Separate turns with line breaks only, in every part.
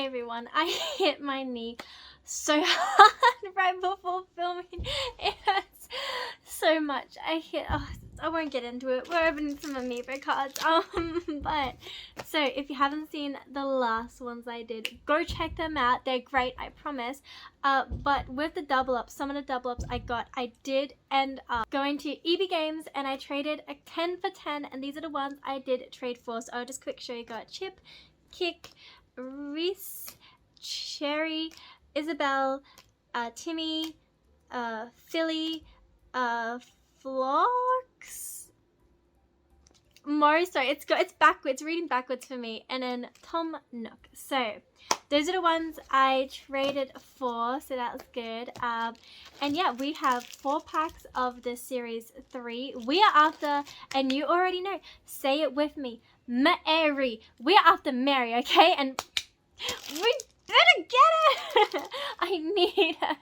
everyone. I hit my knee so hard right before filming. It hurts so much. I won't get into it. We're opening some Amiibo cards. But so if you haven't seen the last ones I did, go check them out. They're great, I promise. But with the double ups, some of the double ups I did end up going to EB Games and I traded a 10 for 10, and these are the ones I did trade for. So I'll just quick show you. Got Chip, Kick, Reese, Cherry, Isabel, Timmy, Philly, Phlox, Mo. Sorry, it's backwards, reading backwards for me, and then Tom Nook. So those are the ones I traded for, so that was good. And yeah, we have 4 packs of the series 3. We are after, and you already know, say it with me, Mary. We are after Mary, okay? And we better get her. I need her.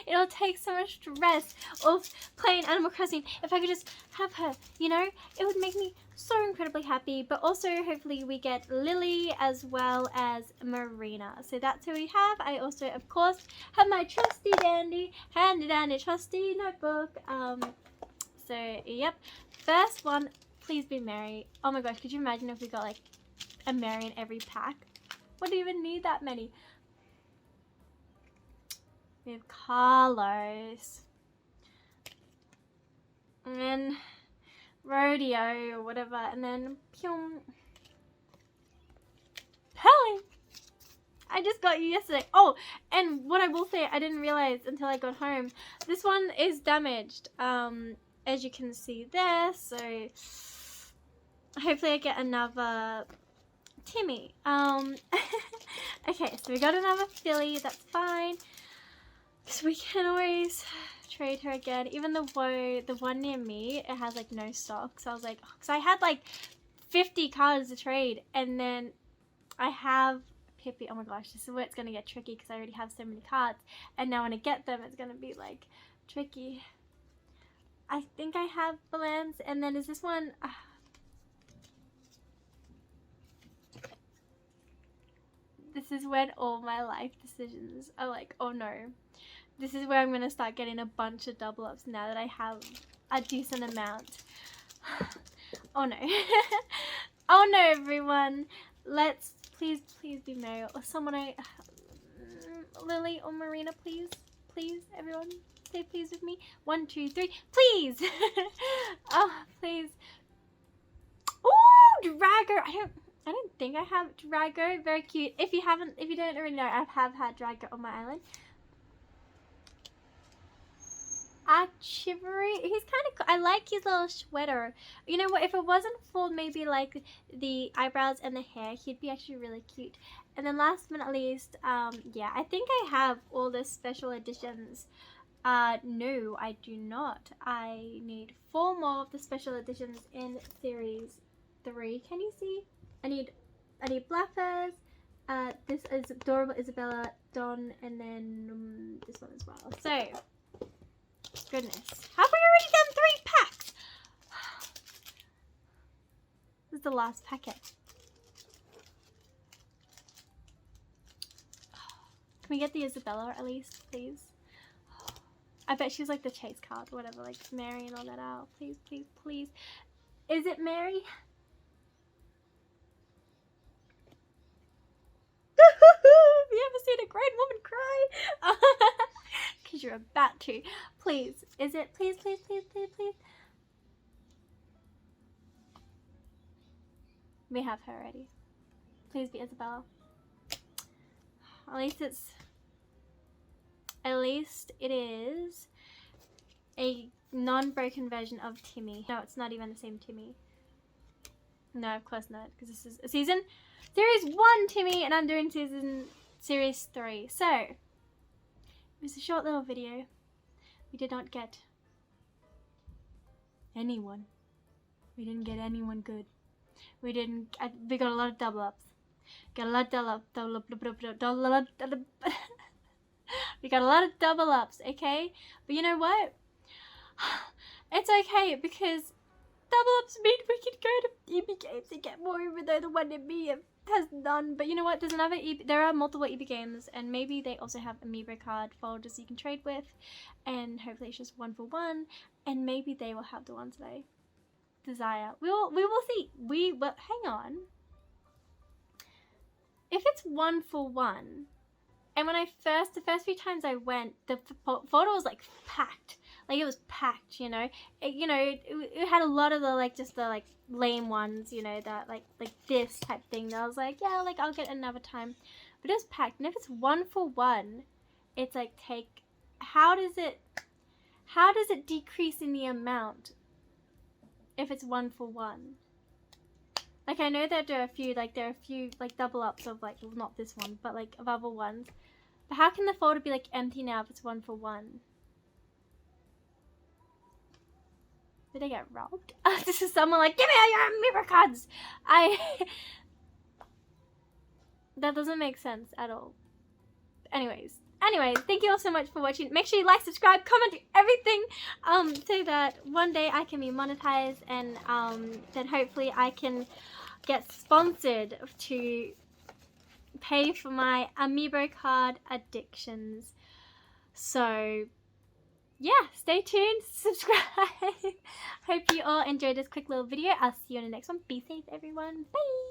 It'll take so much stress of playing Animal Crossing if I could just have her, you know? It would make me so incredibly happy. But also hopefully we get Lily as well as Marina. So that's who we have. I also of course have my trusty dandy, handy dandy trusty notebook. So yep, first one, please be Mary. Oh my gosh, could you imagine if we got like a Mary in every pack? Wouldn't even need that many. We have Carlos. And then Rodeo or whatever. And then Pyong. Pelly. I just got you yesterday. Oh, and what I will say, I didn't realize until I got home. This one is damaged. As you can see there. So hopefully I get another Timmy. Okay, so we got another Philly. That's fine. So we can always trade her again. Even though the one near me, it has like no stock. So I was like, because I had like 50 cards to trade, and then I have Pippi. Oh my gosh, this is where it's gonna get tricky because I already have so many cards, and now when I get them, it's gonna be like tricky. I think I have Balance, and then is this one? This is when all my life decisions are like, oh no. This is where I'm going to start getting a bunch of double ups now that I have a decent amount. Oh no. Oh no, everyone. Let's please be Mary or someone Lily or Marina, please. Please, everyone. Say please with me. 1, 2, 3. Please. Oh, please. Ooh, Drago. I don't think I have Drago. Very cute. If you don't already know, I have had Drago on my island. Chivalry. He's kind of, I like his little sweater. You know what, if it wasn't for maybe like the eyebrows and the hair, he'd be actually really cute. And then last but not least, yeah, I think I have all the special editions. No, I do not. I need 4 more of the special editions in series 3. Can you see? I need Blappers. This is Adorable Isabella, Don, and then this one as well. So goodness. Have we already done 3 packs? This is the last packet. Can we get the Isabella at least, please? I bet she's like the chase card or whatever, like Mary and all that out. Please, please, please. Is it Mary? Have you ever seen a grown woman cry? Because you're about to. Please. Is it? Please, please, please, please, please. We have her already. Please be Isabella. At least it is a non-broken version of Timmy. No, it's not even the same Timmy. No, of course not, because this is a series 1 Timmy, and I'm doing series 3. So it was a short little video. We did not get anyone. We didn't get anyone good. We got a lot of double ups. We got a lot of double ups, okay? But you know what? It's okay, because double ups mean we can go to EB Games and get more, even though the one in me has none. But you know what? There's another there are multiple EB games, and maybe they also have Amiibo card folders you can trade with, and hopefully it's just 1 for 1, and maybe they will have the ones that I desire. We will see. But hang on. If it's 1 for 1, and when the first few times I went, the folder was like packed. Like it was packed, you know. It had a lot of the like just the like lame ones, you know, that like this type thing. That I was like, yeah, like I'll get another time, but it was packed. And if it's 1 for 1, it's like how does it decrease in the amount if it's 1 for 1? Like I know that there are a few like double ups of like, well, not this one, but like of other ones. But how can the folder be like empty now if it's 1 for 1? Did I get robbed? This is someone like, give me all your Amiibo cards! That doesn't make sense at all. Anyways, thank you all so much for watching. Make sure you like, subscribe, comment, everything, so that one day I can be monetized, and then hopefully I can get sponsored to pay for my Amiibo card addictions. So yeah, stay tuned, subscribe. Hope you all enjoyed this quick little video. I'll see you in the next one. Be safe, everyone. Bye.